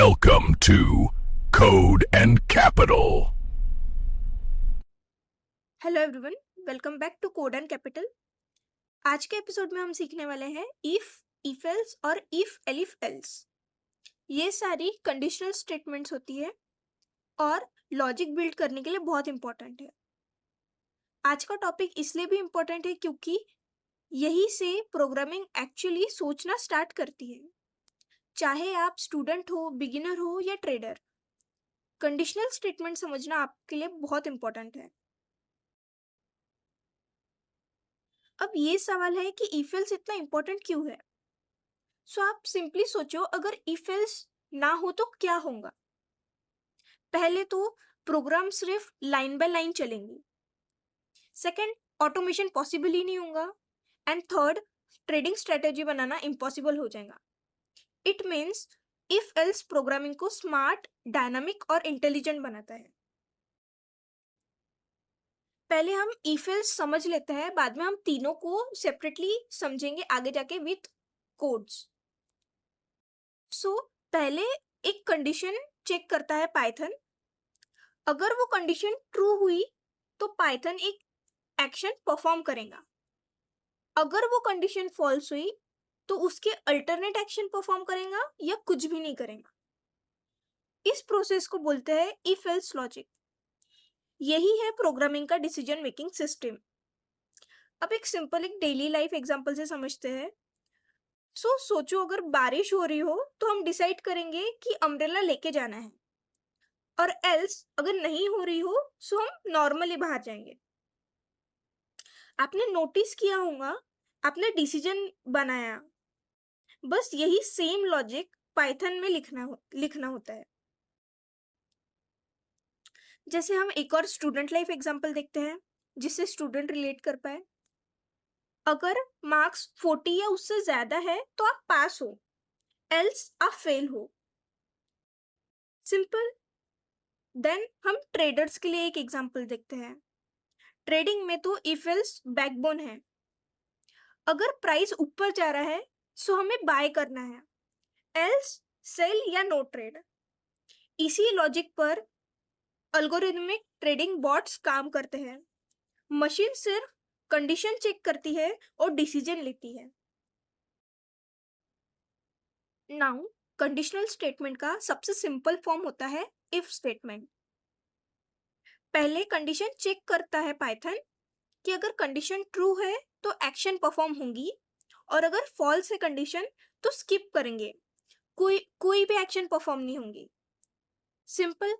Welcome to Code and Capital. Hello everyone, welcome back to Code and Capital. आज के episode में हम सीखने वाले हैं इफ, इफ एल्स और इफ एलिफ एल्स। ये सारी कंडीशनल स्टेटमेंट्स होती है और लॉजिक बिल्ड करने के लिए बहुत इंपॉर्टेंट है। आज का टॉपिक इसलिए भी इंपॉर्टेंट है क्योंकि यही से प्रोग्रामिंग एक्चुअली सोचना स्टार्ट करती है। चाहे आप स्टूडेंट हो, बिगिनर हो या ट्रेडर, कंडीशनल स्टेटमेंट समझना आपके लिए बहुत इंपॉर्टेंट है। अब ये सवाल है कि इफ एल्स इतना इंपॉर्टेंट क्यों है। सो आप सिंपली सोचो, अगर इफ एल्स ना हो तो क्या होगा। पहले तो प्रोग्राम सिर्फ लाइन बाय लाइन चलेंगे। सेकंड, ऑटोमेशन पॉसिबल ही नहीं होगा। And third, trading strategy banana impossible हो जाएगा। It means if else programming को स्मार्ट, डायनामिक और इंटेलिजेंट बनाता है। पहले हम इफ एल्स समझ लेते हैं, बाद में हम तीनों को सेपरेटली समझेंगे आगे जाके विथ कोड्स। सो पहले एक कंडीशन चेक करता है पाइथन। अगर वो कंडीशन ट्रू हुई तो पाइथन एक एक्शन परफॉर्म करेगा। अगर वो कंडीशन फॉल्स हुई तो उसके अल्टरनेट एक्शन परफॉर्म करेगा या कुछ भी नहीं करेगा। इस प्रोसेस को बोलते हैं इफ एल्स लॉजिक। यही है प्रोग्रामिंग का डिसीजन मेकिंग सिस्टम। अब एक डेली लाइफ एग्जांपल से समझते हैं। सोचो, अगर बारिश हो रही हो तो हम डिसाइड करेंगे कि अम्ब्रेला लेके जाना है, और एल्स अगर नहीं हो रही हो सो हम नॉर्मली बाहर जाएंगे। आपने नोटिस किया होगा, आपने डिसीजन बनाया, बस यही सेम लॉजिक पाइथन में लिखना होता है। जैसे हम एक और स्टूडेंट लाइफ एग्जांपल देखते हैं जिससे स्टूडेंट रिलेट कर पाए। अगर मार्क्स 40 या उससे ज्यादा है तो आप पास हो, एल्स आप फेल हो। सिंपल। देन हम ट्रेडर्स के लिए एक एग्जांपल देखते हैं। ट्रेडिंग में तो इफ एल्स बैकबोन है। अगर प्राइस ऊपर जा रहा है सो हमें बाय करना है, एल्स सेल या नो ट्रेड। इसी लॉजिक पर अल्गोरिथमिक ट्रेडिंग बॉट्स काम करते हैं। मशीन सिर्फ कंडीशन चेक करती है और डिसीजन लेती है। नाउ कंडीशनल स्टेटमेंट का सबसे सिंपल फॉर्म होता है इफ स्टेटमेंट। पहले कंडीशन चेक करता है पाइथन कि अगर कंडीशन ट्रू है तो एक्शन परफॉर्म होंगी, और अगर फॉल्स है कंडीशन तो स्किप करेंगे, कोई भी एक्शन परफॉर्म नहीं होंगी। सिंपल।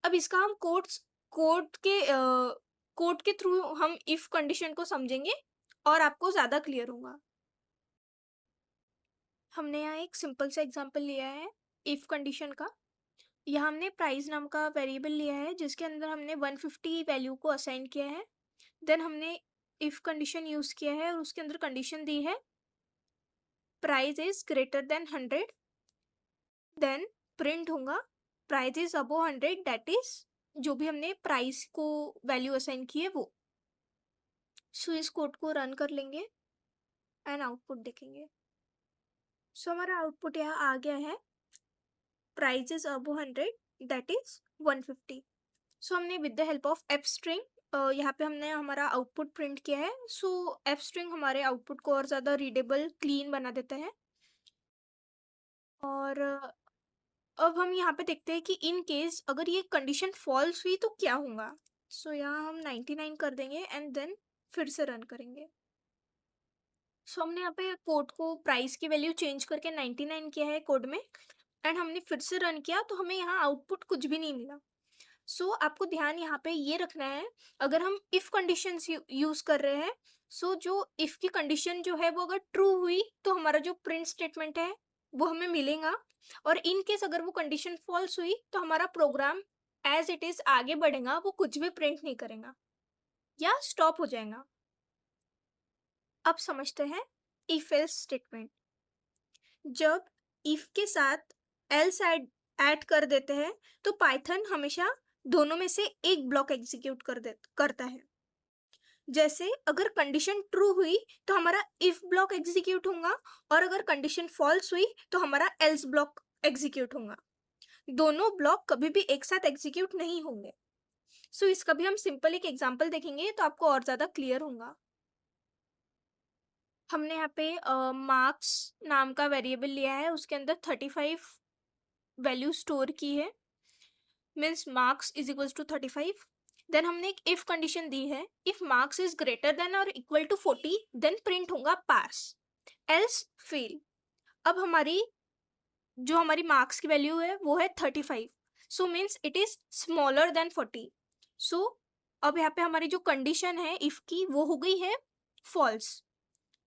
अब इसका हम कोड के थ्रू हम इफ कंडीशन को समझेंगे और आपको ज्यादा क्लियर होगा। हमने यहाँ एक सिंपल सा एग्जांपल लिया है इफ कंडीशन का। यहाँ हमने प्राइस नाम का वेरिएबल लिया है जिसके अंदर हमने 150 वैल्यू को असाइन किया है। देन हमने इफ कंडीशन यूज किया है और उसके अंदर कंडीशन दी है price is greater than 100। Then print होगा price is above 100, that is जो भी हमने प्राइस को वैल्यू असाइन की है वो। सो इस कोड को रन कर लेंगे एंड आउटपुट देखेंगे। सो हमारा आउटपुट यहाँ आ गया है, price is above 100, that is 150। सो हमने with the help of F string यहाँ पे हमने हमारा आउटपुट प्रिंट किया है। सो एफ स्ट्रिंग हमारे आउटपुट को और ज़्यादा रीडेबल, क्लीन बना देता है। और अब हम यहाँ पे देखते हैं कि इन केस अगर ये कंडीशन फॉल्स हुई तो क्या होगा। सो यहाँ हम 99 कर देंगे एंड देन फिर से रन करेंगे। सो हमने यहाँ पे कोड को प्राइस की वैल्यू चेंज करके 99 किया है कोड में, एंड हमने फिर से रन किया तो हमें यहाँ आउटपुट कुछ भी नहीं मिला। सो आपको ध्यान यहाँ पे ये रखना है, अगर हम इफ कंडीशन यूज कर रहे हैं जो इफ की कंडीशन जो है वो अगर ट्रू हुई तो हमारा जो प्रिंट स्टेटमेंट है वो हमें मिलेगा, और इन केस अगर वो कंडीशन फॉल्स हुई तो हमारा प्रोग्राम एज इट इज आगे बढ़ेगा, वो कुछ भी प्रिंट नहीं करेगा या स्टॉप हो जाएगा। अब समझते हैं इफ एल्स स्टेटमेंट। जब इफ के साथ एल्स ऐड कर देते हैं तो पाइथन हमेशा दोनों में से एक ब्लॉक एग्जीक्यूट करता है। जैसे अगर कंडीशन ट्रू हुई तो हमारा इफ ब्लॉक एग्जीक्यूट होगा, और अगर कंडीशन फॉल्स हुई तो हमारा एल्स ब्लॉक एग्जीक्यूट होगा। दोनों ब्लॉक कभी भी एक साथ एग्जीक्यूट नहीं होंगे। सो इसका भी हम सिंपल एक एग्जांपल देखेंगे तो आपको और ज़्यादा क्लियर होगा। हमने यहाँ पे मार्क्स नाम का वेरिएबल लिया है, उसके अंदर 35 वैल्यू स्टोर की है, means marks is equals to 35। Then हमने एक इफ कंडीशन दी है, if marks is greater than और इक्वल टू 40 देन प्रिंट होगा पास, एल्स फेल। अब जो हमारी मार्क्स की वैल्यू है वो है 35, so means it is smaller then 40। सो अब यहाँ पे हमारी जो कंडीशन है इफ की वो हो गई है फॉल्स।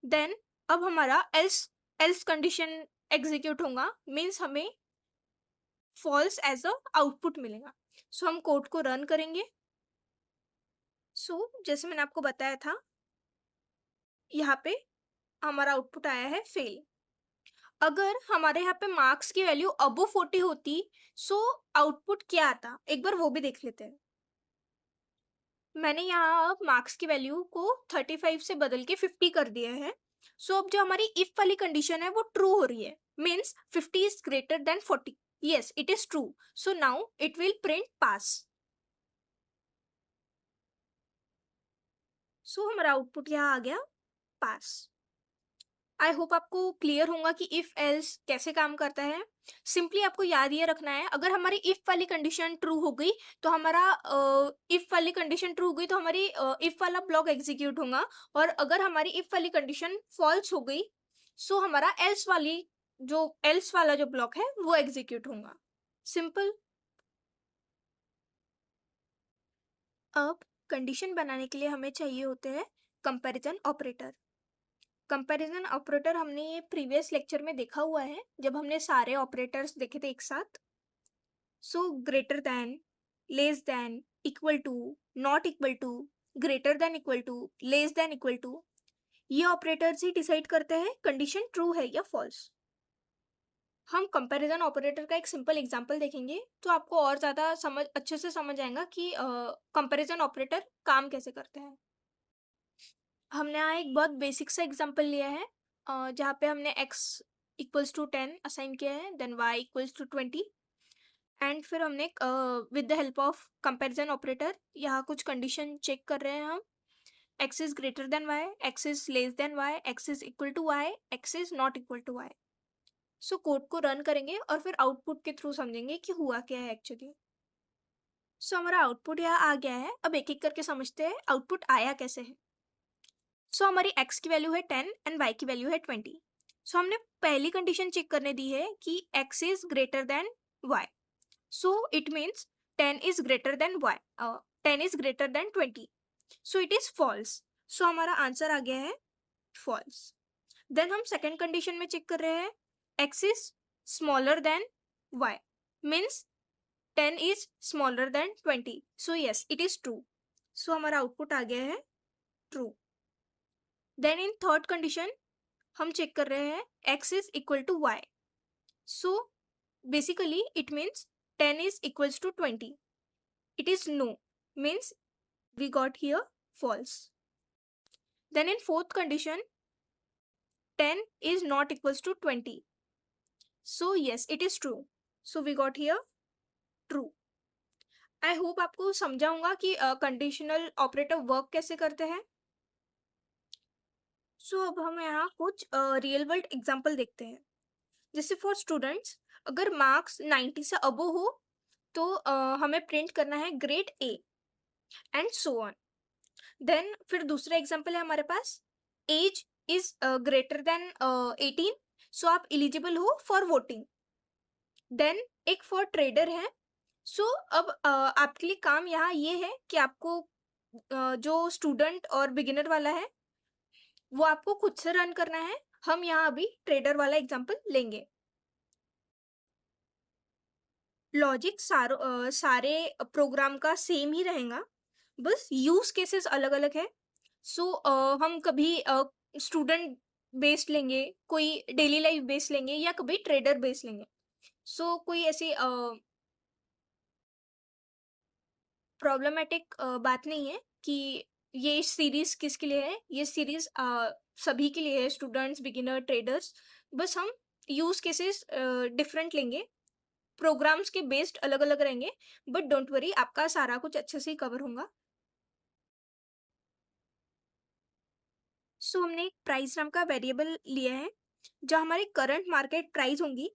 देन अब हमारा एल्स एल्स कंडीशन एग्जीक्यूट होगा, मीन्स हमें फॉल्स एज अ आउटपुट मिलेगा। सो हम कोड को रन करेंगे। सो जैसे मैंने आपको बताया था, यहाँ पे हमारा आउटपुट आया है फेल। अगर हमारे यहाँ पे मार्क्स की वैल्यू अबो 40 होती, सो आउटपुट क्या आता, एक बार वो भी देख लेते हैं। मैंने यहाँ मार्क्स की वैल्यू को 35 से बदल के 50 कर दिया है। सो अब जो हमारी इफ वाली कंडीशन है वो ट्रू हो रही है, means 50 is greater than 40। Yes, it is true, so now it will print pass. So हमारा आउटपुट यहाँ आ गया पास। आई होप आपको क्लियर होगा कि इफ एल्स कैसे काम करता है। सिंपली आपको याद ये रखना है, अगर हमारी इफ वाली कंडीशन ट्रू हो गई तो हमारा हमारी इफ वाला ब्लॉक एग्जीक्यूट होगा, और अगर हमारी इफ वाली कंडीशन फॉल्स हो गई सो हमारा एल्स वाला जो ब्लॉक है वो एग्जीक्यूट होगा। सिंपल। अब कंडीशन बनाने के लिए हमें चाहिए होते हैं कंपैरिजन ऑपरेटर। कंपैरिजन ऑपरेटर हमने ये प्रीवियस लेक्चर में देखा हुआ है जब हमने सारे ऑपरेटर्स देखे थे एक साथ। So greater than, less than, equal to, not equal to, greater than equal to, less than equal to, ये ऑपरेटर्स ही डिसाइड करते हैं कंडीशन ट्रू है या फॉल्स। हम कंपैरिजन ऑपरेटर का एक सिंपल एग्जांपल देखेंगे तो आपको और ज़्यादा अच्छे से समझ आएगा कि कंपैरिजन ऑपरेटर काम कैसे करते हैं। हमने यहाँ एक बहुत बेसिक सा एग्जांपल लिया है, जहाँ पे हमने x इक्वल्स टू 10 असाइन किया है, then y equals to 20, and फिर हमने with the help of comparison operator यहाँ कुछ कंडीशन चेक कर रहे हैं हम। x is greater than y, x is less than y, x is equal to y, x is not equal to y। So code को run करेंगे और फिर आउटपुट के थ्रू समझेंगे कि हुआ क्या है एक्चुअली। सो हमारा आउटपुट यहाँ आ गया है। अब एक एक करके समझते हैं आउटपुट आया कैसे है। सो हमारी x की वैल्यू है 10 एंड y की वैल्यू है 20। सो हमने पहली कंडीशन चेक करने दी है कि x is greater than y, so it means 10 is greater than y, 10 is greater than 20, so it is false. So हमारा आंसर आ गया है फॉल्स। देन हम सेकेंड कंडीशन में चेक कर रहे हैं x is smaller than y, means 10 is smaller than 20, so yes, it is true. So हमारा आउटपुट आ गया है true. Then in third condition हम चेक कर रहे हैं x is equal to y, so basically it means 10 is equals to 20. It is no, means we got here false. Then in fourth condition 10 is not equals to 20, so yes, it is true, so we got here true. I hope आपको समझाऊंगा कि conditional operator work कैसे करते हैं। सो अब हम यहाँ कुछ रियल वर्ल्ड एग्जांपल देखते हैं। जैसे फॉर स्टूडेंट्स, अगर मार्क्स 90 से अबो हो तो हमें प्रिंट करना है grade A and so on. Then फिर दूसरा एग्जांपल है हमारे पास, age is greater than 18, so आप एलिजिबल हो फॉर वोटिंग। देन एक फॉर ट्रेडर है। सो अब आपके लिए काम यहाँ ये है कि आपको जो स्टूडेंट और बिगिनर वाला है वो आपको खुद से रन करना है। हम यहाँ अभी ट्रेडर वाला एग्जांपल लेंगे। लॉजिक सारे प्रोग्राम का सेम ही रहेगा, बस यूज केसेस अलग अलग है। सो हम कभी स्टूडेंट बेस्ड लेंगे, कोई डेली लाइफ बेस्ड लेंगे, या कभी ट्रेडर बेस्ड लेंगे। सो कोई ऐसी प्रॉब्लमेटिक बात नहीं है कि ये सीरीज किसके लिए है। ये सीरीज सभी के लिए है, स्टूडेंट्स, बिगिनर, ट्रेडर्स। बस हम यूज केसेस डिफरेंट लेंगे, प्रोग्राम्स के बेस्ड अलग अलग रहेंगे, बट डोंट वरी, आपका सारा कुछ अच्छे से कवर होगा। सो हमने एक प्राइस नाम का वेरिएबल लिया है, जो हमारी करंट मार्केट प्राइस होंगी,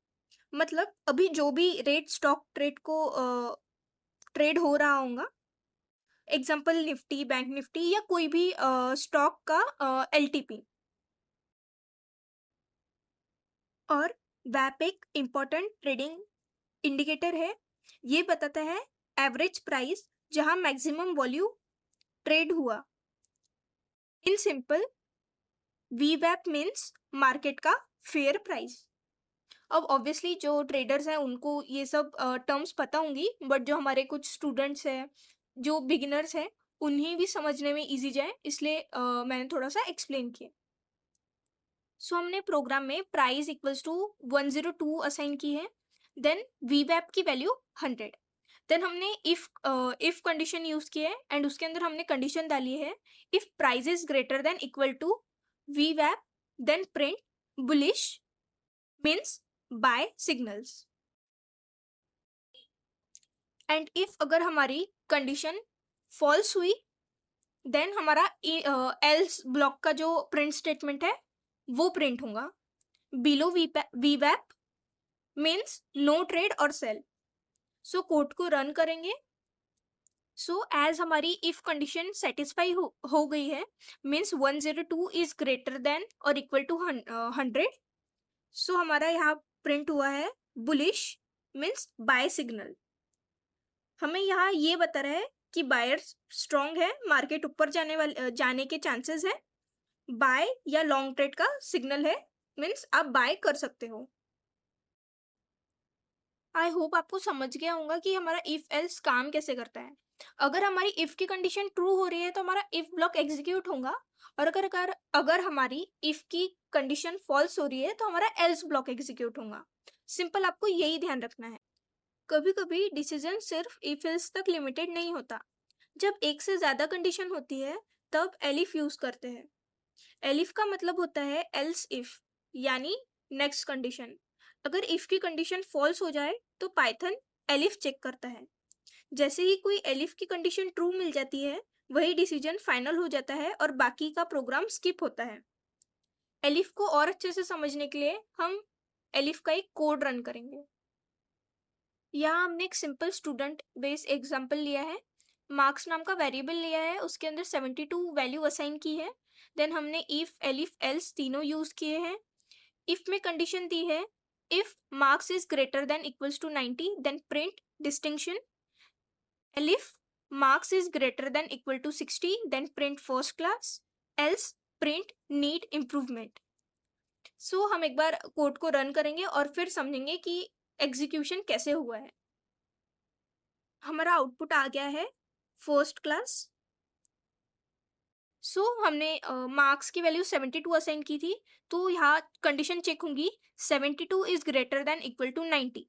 मतलब अभी जो भी रेट स्टॉक ट्रेड को ट्रेड हो रहा होगा, एग्जाम्पल निफ्टी, बैंक निफ्टी या कोई भी स्टॉक का एलटीपी। और वैप एक इम्पॉर्टेंट ट्रेडिंग इंडिकेटर है, ये बताता है एवरेज प्राइस जहां मैक्सिमम वॉल्यूम ट्रेड हुआ। इन सिंपल, वीवैप मीन्स मार्केट का फेयर प्राइस। अब ऑब्वियसली जो ट्रेडर्स हैं उनको ये सब टर्म्स पता होंगी, बट जो हमारे कुछ स्टूडेंट्स हैं, जो बिगिनर्स हैं, उन्हें भी समझने में इजी जाए, इसलिए मैंने थोड़ा सा एक्सप्लेन किया। सो हमने प्रोग्राम में प्राइस इक्वल्स टू 102 असाइन की है, देन वीवैप की वैल्यू 100। देन हमने इफ कंडीशन यूज की है एंड उसके अंदर हमने कंडीशन डाली है, if price is greater than equal to वीवैप then print bullish means buy signals. And if अगर हमारी कंडीशन फॉल्स हुई, देन हमारा एल्स ब्लॉक का जो प्रिंट स्टेटमेंट है वो प्रिंट होगा। बिलो वीवैप मीन्स नो ट्रेड और सेल। सो कोड को रन करेंगे। सो एज हमारी इफ कंडीशन सेटिस्फाई हो गई है, मीन्स 102 इज ग्रेटर देन और इक्वल टू 100। सो हमारा यहाँ प्रिंट हुआ है बुलिश मीन्स बाय सिग्नल। हमें यहाँ ये बता रहा है कि बायर्स स्ट्रॉन्ग है, मार्केट ऊपर जाने के चांसेस है, बाय या लॉन्ग ट्रेड का सिग्नल है, मीन्स आप बाय कर सकते हो। आई होप आपको समझ गया होगा कि हमारा इफ एल्स काम कैसे करता है। अगर हमारी इफ की कंडीशन ट्रू हो रही है तो हमारा इफ ब्लॉक एग्जीक्यूट होगा, और अगर हमारी इफ की कंडीशन फॉल्स हो रही है तो हमारा एल्स ब्लॉक एग्जीक्यूट होगा। सिंपल, आपको यही ध्यान रखना है। कभी कभी डिसीजन सिर्फ इफ एल्स तक लिमिटेड नहीं होता। जब एक से ज्यादा कंडीशन होती है तब एलिफ यूज करते हैं। एलिफ का मतलब होता है एल्स इफ, यानी नेक्स्ट कंडीशन। अगर इफ की कंडीशन फॉल्स हो जाए तो पाइथन एलिफ चेक करता है। जैसे ही कोई एलिफ की कंडीशन ट्रू मिल जाती है, वही डिसीजन फाइनल हो जाता है और बाकी का प्रोग्राम स्किप होता है। एलिफ को और अच्छे से समझने के लिए हम एलिफ का एक कोड रन करेंगे। यहाँ हमने एक सिंपल स्टूडेंट बेस एग्जाम्पल लिया है, मार्क्स नाम का वेरिएबल लिया है, उसके अंदर 72 वैल्यू असाइन की है। देन हमने इफ एलिफ एल्स तीनों यूज किए हैं। इफ में कंडीशन दी है, if marks is greater than equals to 90 then print distinction. Elif marks is greater than equal to 60 then print first class, else print need improvement. So हम एक bar code को run करेंगे और फिर समझेंगे कि एग्जीक्यूशन कैसे हुआ है। हमारा आउटपुट आ गया है फर्स्ट क्लास। सो हमने मार्क्स की वैल्यू 72 असाइन की थी, तो यहाँ कंडीशन चेक होंगी 72 is greater than equal to 90।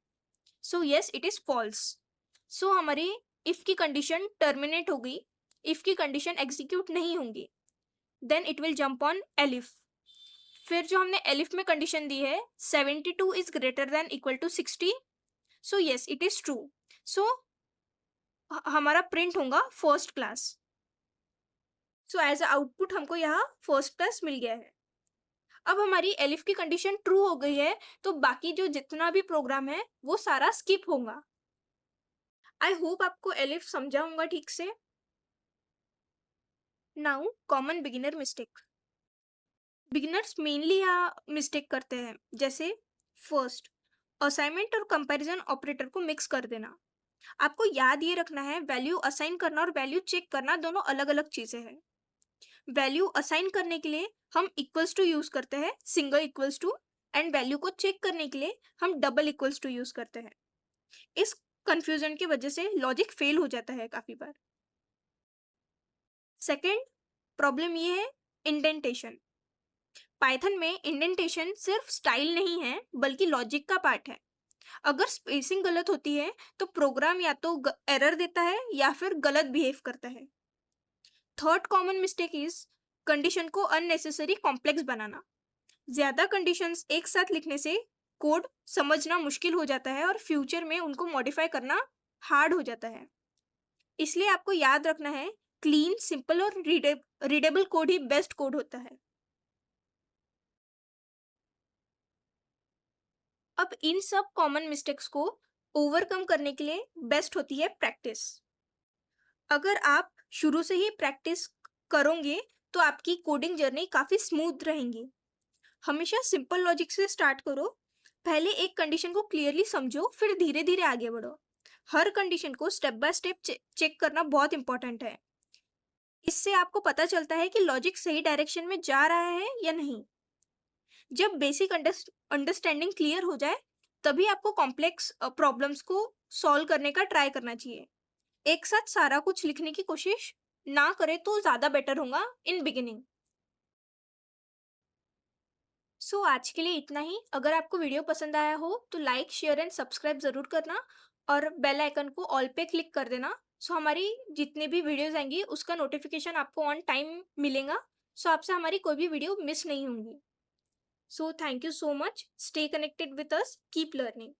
So yes, it is false. So हमारी इफ की कंडीशन टर्मिनेट हो गई, इफ की कंडीशन एग्जीक्यूट नहीं होंगी, then it will jump on elif. फिर जो हमने एलिफ में कंडीशन दी है 72 is greater than equal to 60, so yes it is true. So हमारा प्रिंट होगा first class. So as output हमको यहाँ फर्स्ट क्लास मिल गया है। अब हमारी एलिफ की कंडीशन ट्रू हो गई है, तो बाकी जो जितना भी प्रोग्राम है वो सारा स्किप होगा। आई होप आपको एलिफ समझा होगा ठीक से। Now common beginner mistake. Beginners mainly यहाँ मिस्टेक करते हैं, जैसे फर्स्ट, असाइनमेंट और कंपैरिजन ऑपरेटर को मिक्स कर देना। आपको याद ये रखना है, वैल्यू असाइन करना और वैल्यू चेक करना दोनों अलग अलग चीजें हैं। वैल्यू असाइन करने के लिए हम इक्वल्स टू यूज करते हैं, single equals to, and value को चेक करने के लिए हम डबल इक्वल्स टू यूज करते हैं। इस कंफ्यूजन की वजह से लॉजिक फेल हो जाता है काफी बार। सेकेंड प्रॉब्लम ये है इंडेंटेशन। पाइथन में इंडेंटेशन सिर्फ स्टाइल नहीं है बल्कि लॉजिक का पार्ट है। अगर स्पेसिंग गलत होती है तो प्रोग्राम या तो एरर देता है या फिर गलत बिहेव करता है। Third common mistake is condition को अननेसेसरी कॉम्प्लेक्स बनाना। ज्यादा कंडीशंस एक साथ लिखने से कोड समझना मुश्किल हो जाता है और फ्यूचर में उनको मॉडिफाई करना हार्ड हो जाता है। इसलिए आपको याद रखना है, क्लीन, सिंपल और रीडेबल कोड ही बेस्ट कोड होता है। अब इन सब कॉमन मिस्टेक्स को ओवरकम करने के लिए बेस्ट होती है प्रैक्टिस। अगर आप शुरू से ही प्रैक्टिस करोगे तो आपकी कोडिंग जर्नी काफ़ी स्मूथ रहेंगी। हमेशा सिंपल लॉजिक से स्टार्ट करो। पहले एक कंडीशन को क्लियरली समझो, फिर धीरे धीरे आगे बढ़ो। हर कंडीशन को स्टेप बाय स्टेप चेक करना बहुत इंपॉर्टेंट है। इससे आपको पता चलता है कि लॉजिक सही डायरेक्शन में जा रहा है या नहीं। जब बेसिक अंडरस्टैंडिंग क्लियर हो जाए, तभी आपको कॉम्प्लेक्स प्रॉब्लम्स को सॉल्व करने का ट्राई करना चाहिए। एक साथ सारा कुछ लिखने की कोशिश ना करें तो ज़्यादा बेटर होगा इन बिगिनिंग। सो आज के लिए इतना ही। अगर आपको वीडियो पसंद आया हो तो लाइक, शेयर एंड सब्सक्राइब ज़रूर करना और बेल आइकन को ऑल पे क्लिक कर देना। सो हमारी जितने भी वीडियोस आएंगी उसका नोटिफिकेशन आपको ऑन टाइम मिलेगा। सो आपसे हमारी कोई भी वीडियो मिस नहीं होंगी। So thank you so much. Stay connected with us, keep learning.